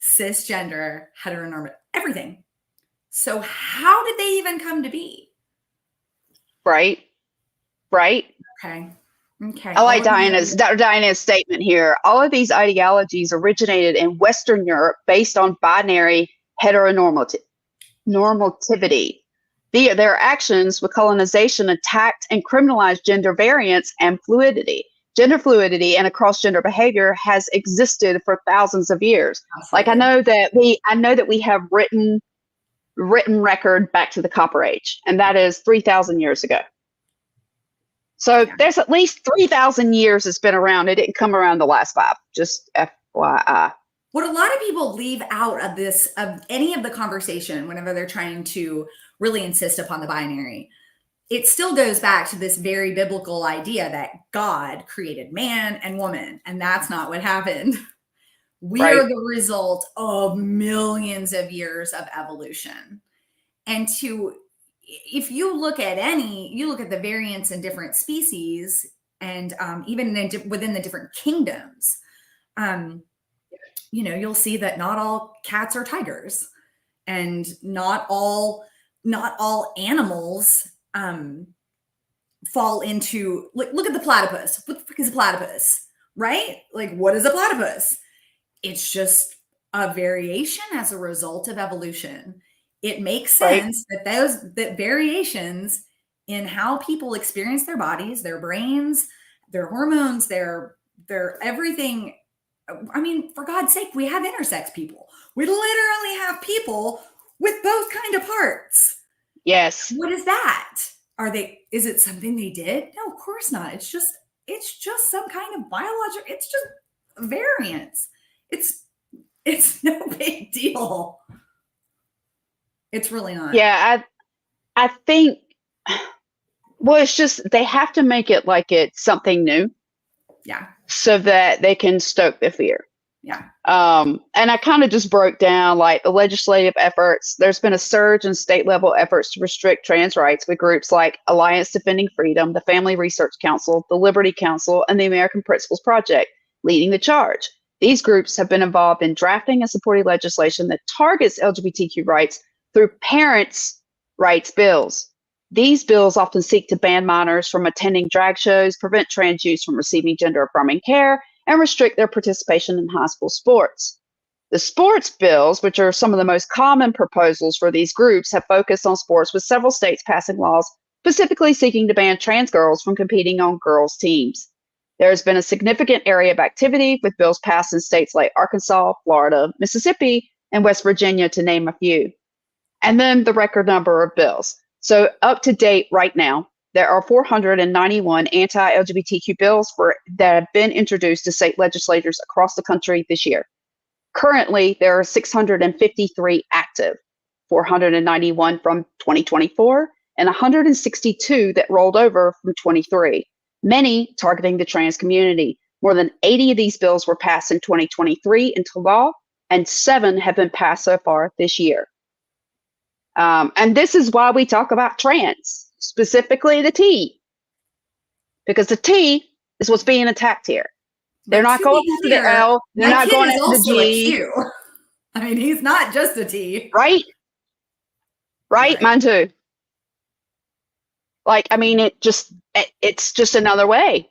cisgender, heteronormative, everything. So how did they even come to be? Right. Okay. I like Diana's statement here. All of these ideologies originated in Western Europe based on binary heteronormativity. Their actions with colonization attacked and criminalized gender variance and fluidity. Gender fluidity and cross-gender behavior has existed for thousands of years. Absolutely. Like I know that we have written record back to the Copper Age, and that is 3,000 years ago. So there's at least 3,000 years it's been around. It didn't come around the last 5, just FYI. What a lot of people leave out of any of the conversation whenever they're trying to really insist upon the binary, it still goes back to this very biblical idea that God created man and woman, and that's not what happened. We are the result of millions of years of evolution. And if you look at the variance in different species and even within the different kingdoms, you'll see that not all cats are tigers, and not all animals fall into, look at the platypus. What the frick is a platypus, right? Like, what is a platypus? It's just a variation as a result of evolution. It makes sense that variations in how people experience their bodies, their brains, their hormones, their everything I mean, for God's sake, we have intersex people. We literally have people with both kind of parts. Yes. What is that? Is it something they did? No, of course not. It's just some kind of biological, it's just variance. It's no big deal. It's really not. Yeah, I think, well, it's just they have to make it like it's something new. Yeah. So that they can stoke the fear. Yeah. And I kind of just broke down like the legislative efforts. There's been a surge in state level efforts to restrict trans rights with groups like Alliance Defending Freedom, the Family Research Council, the Liberty Council, and the American Principles Project leading the charge. These groups have been involved in drafting and supporting legislation that targets LGBTQ rights through parents' rights bills. These bills often seek to ban minors from attending drag shows, prevent trans youth from receiving gender-affirming care, and restrict their participation in high school sports. The sports bills, which are some of the most common proposals for these groups, have focused on sports, with several states passing laws specifically seeking to ban trans girls from competing on girls' teams. There has been a significant area of activity with bills passed in states like Arkansas, Florida, Mississippi, and West Virginia, to name a few. And then the record number of bills. So up to date right now, there are 491 anti-LGBTQ bills that have been introduced to state legislators across the country this year. Currently, there are 653 active, 491 from 2024, and 162 that rolled over from 23, many targeting the trans community. More than 80 of these bills were passed in 2023 into law, and 7 have been passed so far this year. And this is why we talk about trans, specifically the T, because the T is what's being attacked here. They're not going after the L. They're not going after the G. I mean, he's not just a T. Right? Right? Mine too. Like, I mean, it's just another way.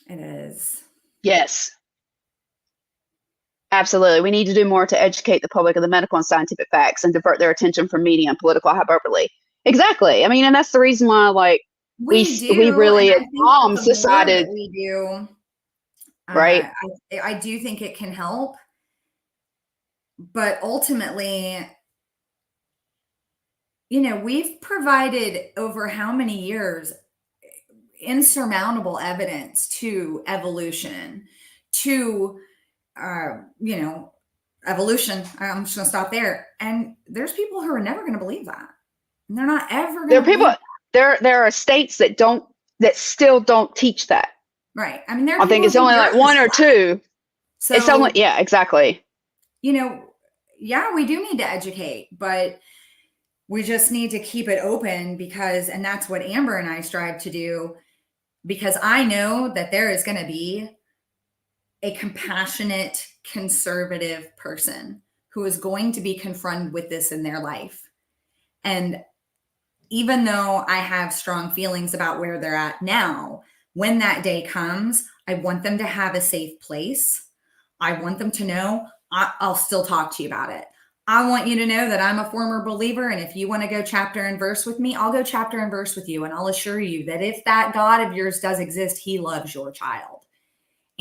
It is. Yes. Absolutely. We need to do more to educate the public of the medical and scientific facts and divert their attention from media and political hyperbole. Exactly. I mean, and that's the reason why, like, we really, as moms, decided. We do. Right. I do think it can help. But ultimately, you know, we've provided over how many years insurmountable evidence to evolution, to you know, evolution. I'm just gonna stop there. And there's people who are never going to believe that. And they're not ever going to. There are states that still don't teach that. Right. I mean, I think it's only like 1 or 2. So it's only, yeah, exactly. You know, yeah, we do need to educate, but we just need to keep it open and that's what Amber and I strive to do, because I know that there is going to be a compassionate, conservative person who is going to be confronted with this in their life. And even though I have strong feelings about where they're at now, when that day comes, I want them to have a safe place. I want them to know I'll still talk to you about it. I want you to know that I'm a former believer. And if you want to go chapter and verse with me, I'll go chapter and verse with you. And I'll assure you that if that God of yours does exist, he loves your child.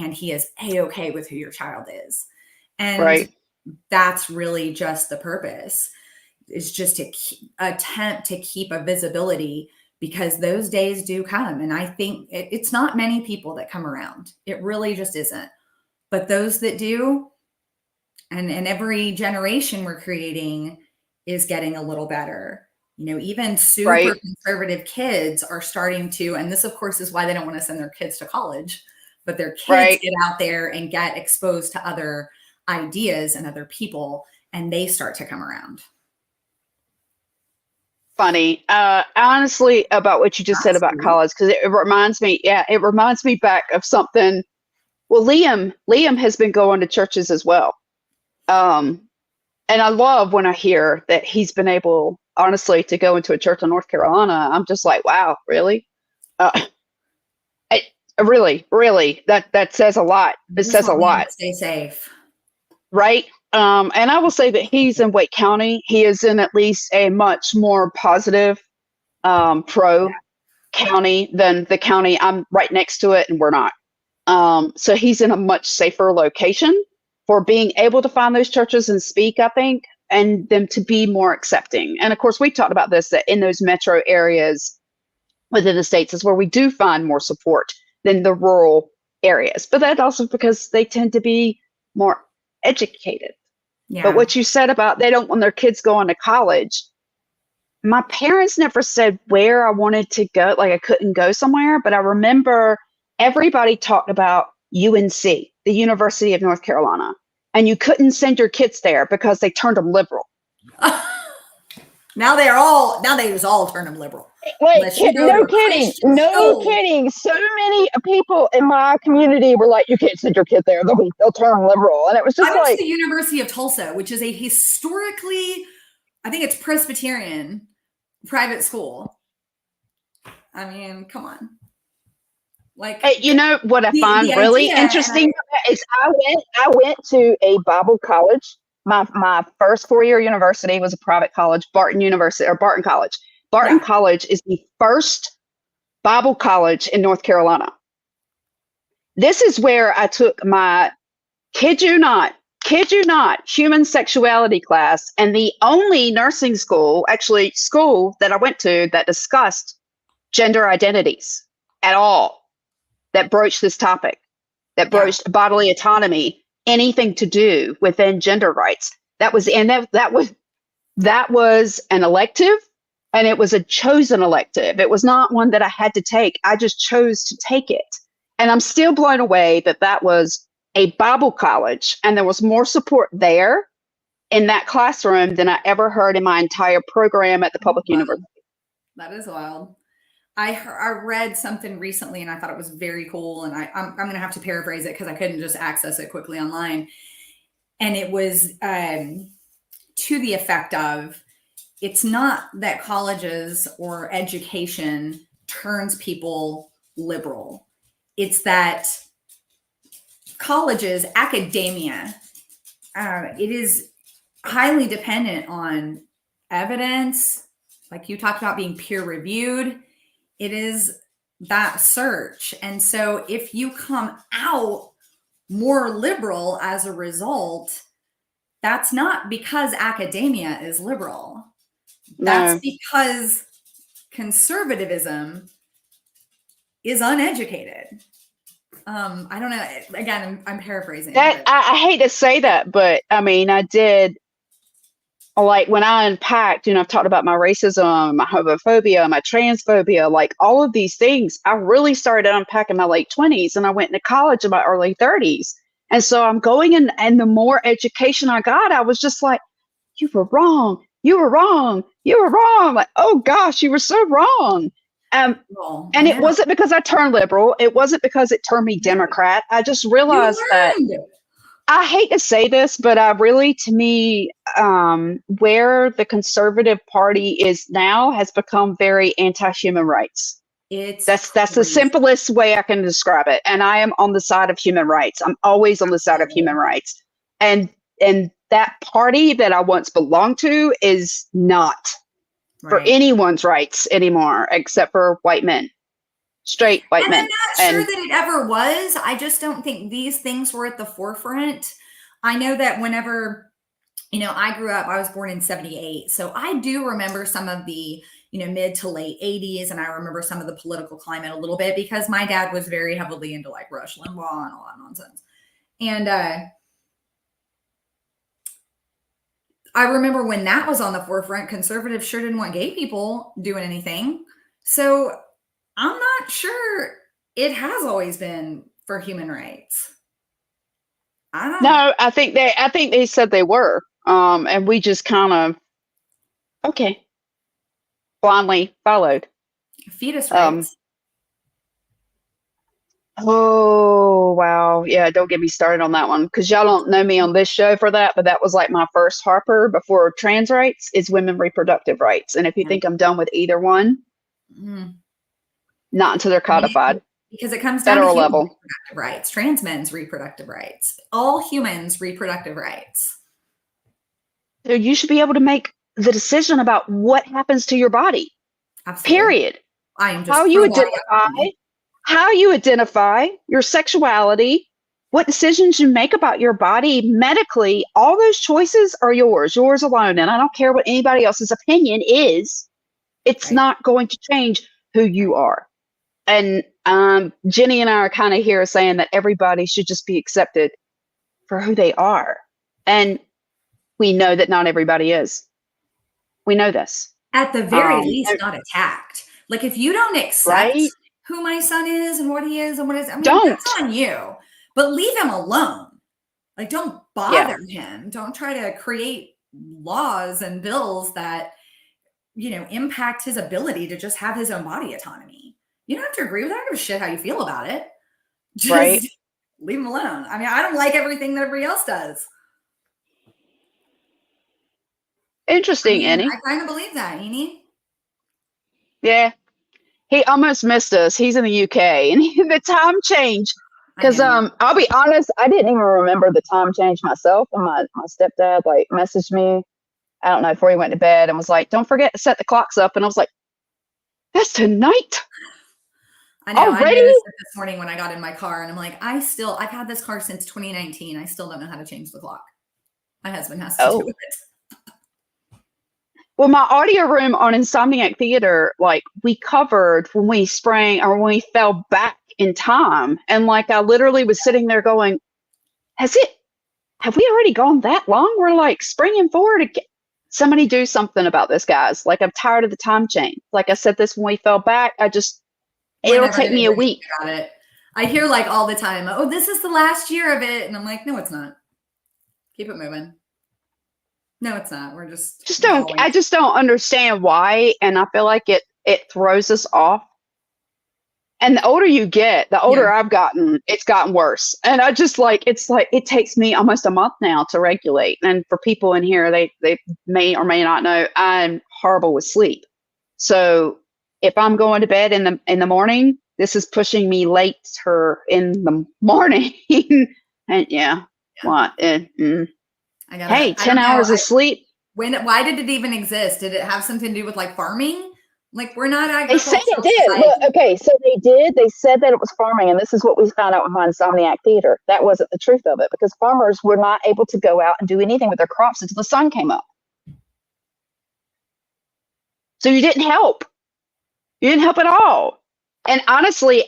And he is A-okay with who your child is. And that's really just the purpose, is just to attempt to keep a visibility, because those days do come. And I think it's not many people that come around. It really just isn't. But those that do, and every generation we're creating is getting a little better. You know, even super conservative kids are starting to, and this of course is why they don't want to send their kids to college, but their kids get out there and get exposed to other ideas and other people, and they start to come around. Funny. Honestly, about what you just said about college, because it reminds me back of something. Well, Liam has been going to churches as well. And I love when I hear that he's been able, honestly, to go into a church in North Carolina. I'm just like, wow, really? Really, that says a lot. It says a lot. Stay safe. Right. And I will say that he's in Wake County. He is in at least a much more positive pro county than the county I'm right next to it, and we're not. So he's in a much safer location for being able to find those churches and speak, I think, and them to be more accepting. And of course, we talked about this, that in those metro areas within the states is where we do find more support than the rural areas. But that's also because they tend to be more educated. Yeah. But what you said about they don't want their kids going to college, my parents never said where I wanted to go, like I couldn't go somewhere, but I remember everybody talked about UNC, the University of North Carolina, and you couldn't send your kids there because they turned them liberal. Now they just all turn them liberal. Wait, no kidding. No kidding. So many people in my community were like, you can't send your kid there. They'll turn liberal. And it was just I went like to the University of Tulsa, which is a historically, I think it's Presbyterian private school. I mean, come on. Like, Hey, you know what I find really interesting is I went to a Bible college. My first 4-year university was a private college, Barton University or Barton College. Barton College is the first Bible college in North Carolina. This is where I took my, kid you not, human sexuality class, and the only nursing school, actually school that I went to that discussed gender identities at all, that broached this topic, that broached bodily autonomy, anything to do within gender rights. That was an elective, and it was a chosen elective. It was not one that I had to take. I just chose to take it. And I'm still blown away that that was a Bible college, and there was more support there in that classroom than I ever heard in my entire program at the public university. That is wild. I read something recently and I thought it was very cool. And I'm going to have to paraphrase it because I couldn't just access it quickly online. And it was to the effect of, it's not that colleges or education turns people liberal. It's that colleges, academia, it is highly dependent on evidence, like you talked about being peer reviewed. It is that search. And so if you come out more liberal as a result, that's not because academia is liberal. That's because conservatism is uneducated. I don't know. Again, I'm paraphrasing. That I hate to say that, but I mean, I did. Like when I unpacked, I've talked about my racism, my homophobia, my transphobia, like all of these things. I really started unpacking my late 20s, and I went into college in my early 30s. And so I'm going in, and the more education I got, I was just like, you were wrong. You were wrong. You were wrong. Like, oh gosh, you were so wrong. And it wasn't because I turned liberal. It wasn't because it turned me Democrat. I just realized that. I hate to say this, but to me, where the conservative party is now has become very anti-human rights. That's the simplest way I can describe it. And I am on the side of human rights. I'm always on the side of human rights. And that party that I once belonged to is not for anyone's rights anymore, except for white men. Straight white men. I'm not sure that it ever was. I just don't think these things were at the forefront. I know that whenever, I grew up, I was born in 78. So I do remember some of the, mid to late 80s. And I remember some of the political climate a little bit because my dad was very heavily into like Rush Limbaugh and all that nonsense. And I remember when that was on the forefront, conservatives sure didn't want gay people doing anything. So I'm not sure it has always been for human rights. I don't know. No, I think they said they were. And we just kind of blindly followed. Fetus rights. Oh wow. Yeah, don't get me started on that one. Because y'all don't know me on this show for that, but that was like my first harper before trans rights is women reproductive rights. And if you think I'm done with either one, not until they're codified. Because it comes down to federal human level reproductive rights, trans men's reproductive rights, all humans' reproductive rights. So you should be able to make the decision about what happens to your body. Absolutely. Period. I am just how you identify, your sexuality, what decisions you make about your body medically, all those choices are yours alone. And I don't care what anybody else's opinion is. It's not going to change who you are. And Jenni and I are kind of here saying that everybody should just be accepted for who they are. And we know that not everybody is. We know this. At the very least, not attacked. Like, if you don't accept who my son is and what he is and what is, I mean, that's on you. But leave him alone. Like, don't bother him. Don't try to create laws and bills that, you know, impact his ability to just have his own body autonomy. You don't have to agree with that. I don't give a shit how you feel about it. Just leave him alone. I mean, I don't like everything that everybody else does. Interesting, Annie. I kind of believe that, Annie. Yeah. He almost missed us. He's in the UK, and the time change. Because I'll be honest, I didn't even remember the time change myself. And my stepdad like messaged me, I don't know, before he went to bed and was like, "Don't forget to set the clocks up." And I was like, "That's tonight." I know. Already? I noticed it this morning when I got in my car, and I'm like, I've had this car since 2019. I still don't know how to change the clock. My husband has to do it. Well, my audio room on Insomniac Theater, like, we covered when we sprang or when we fell back in time. And like, I literally was sitting there going, have we already gone that long? We're like springing forward again. Somebody do something about this, guys. Like, I'm tired of the time change. Like I said this when we fell back, it'll take me a week. About it. I hear like all the time, oh, this is the last year of it. And I'm like, no, it's not. Keep it moving. No, it's not. We're I just don't understand why. And I feel like it throws us off. And the older you get, the older I've gotten, it's gotten worse. And I just it takes me almost a month now to regulate. And for people in here, they may or may not know, I'm horrible with sleep. So if I'm going to bed in the morning, this is pushing me later in the morning. And what? Hey, 10 hours of sleep. Why did it even exist? Did it have something to do with like farming? Like, we're not agricultural. They said it did. Well, okay, so they did. They said that it was farming, and this is what we found out with my Insomniac Theater. That wasn't the truth of it, because farmers were not able to go out and do anything with their crops until the sun came up. So you didn't help. You didn't help at all. And honestly,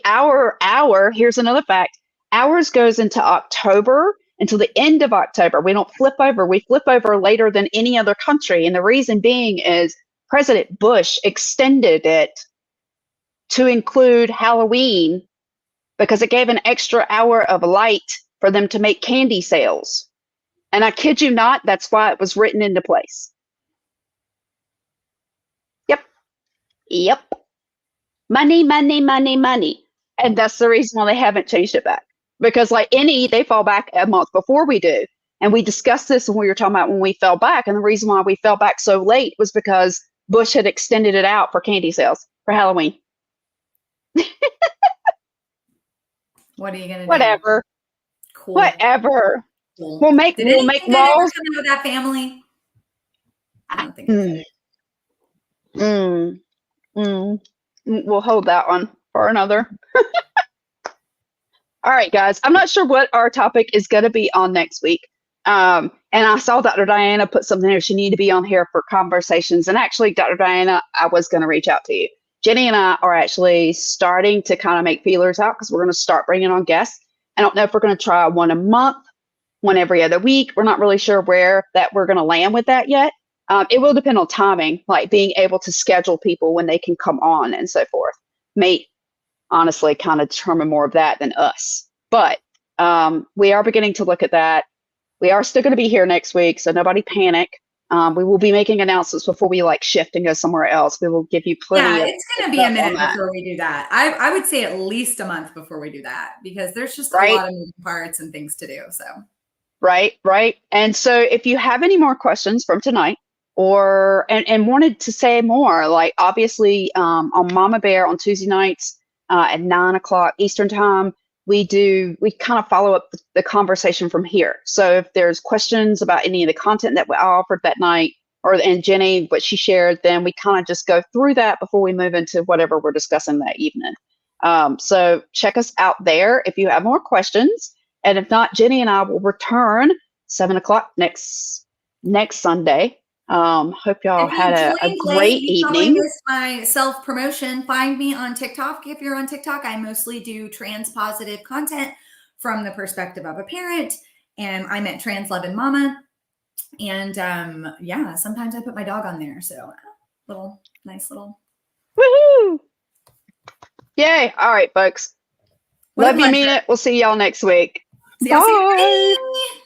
here's another fact. Ours goes into October until the end of October. We don't flip over. We flip over later than any other country. And the reason being is President Bush extended it to include Halloween because it gave an extra hour of light for them to make candy sales. And I kid you not, that's why it was written into place. Yep. Money, money, money, money. And that's the reason why they haven't changed it back. Because like they fall back a month before we do. And we discussed this when we were talking about when we fell back. And the reason why we fell back so late was because Bush had extended it out for candy sales for Halloween. What are you gonna do? Whatever. Cool. Whatever. Cool. We'll make laws. Come out of that family? I don't think We'll hold that one for another. All right, guys. I'm not sure what our topic is going to be on next week. And I saw Dr. Diana put something there. She needed to be on here for conversations. And actually, Dr. Diana, I was going to reach out to you. Jenni and I are actually starting to kind of make feelers out because we're going to start bringing on guests. I don't know if we're going to try one a month, one every other week. We're not really sure where that we're going to land with that yet. It will depend on timing, like being able to schedule people when they can come on and so forth. May honestly kind of determine more of that than us. But we are beginning to look at that. We are still going to be here next week, so nobody panic. We will be making announcements before we like shift and go somewhere else. We will give you plenty. Yeah, it's going to be a minute before we do that. I would say at least a month before we do that because there's just a lot of moving parts and things to do. So right. And so if you have any more questions from tonight, or and wanted to say more, like obviously on Mama Bear on Tuesday nights at 9:00 Eastern time, we kind of follow up the conversation from here. So if there's questions about any of the content that we offered that night, and Jenni, what she shared, then we kind of just go through that before we move into whatever we're discussing that evening. So check us out there if you have more questions. And if not, Jenni and I will return 7:00 next Sunday. Hope y'all If you had a joined late, great you probably evening. missed my self-promotion. Find me on TikTok. If you're on TikTok, I mostly do trans positive content from the perspective of a parent. And I'm at Trans Loving Mama. And yeah, sometimes I put my dog on there. So nice little. Woohoo! Yay. All right, folks. What a Love you, mean pleasure. it. We'll see y'all next week. See y'all soon. Bye. Bye.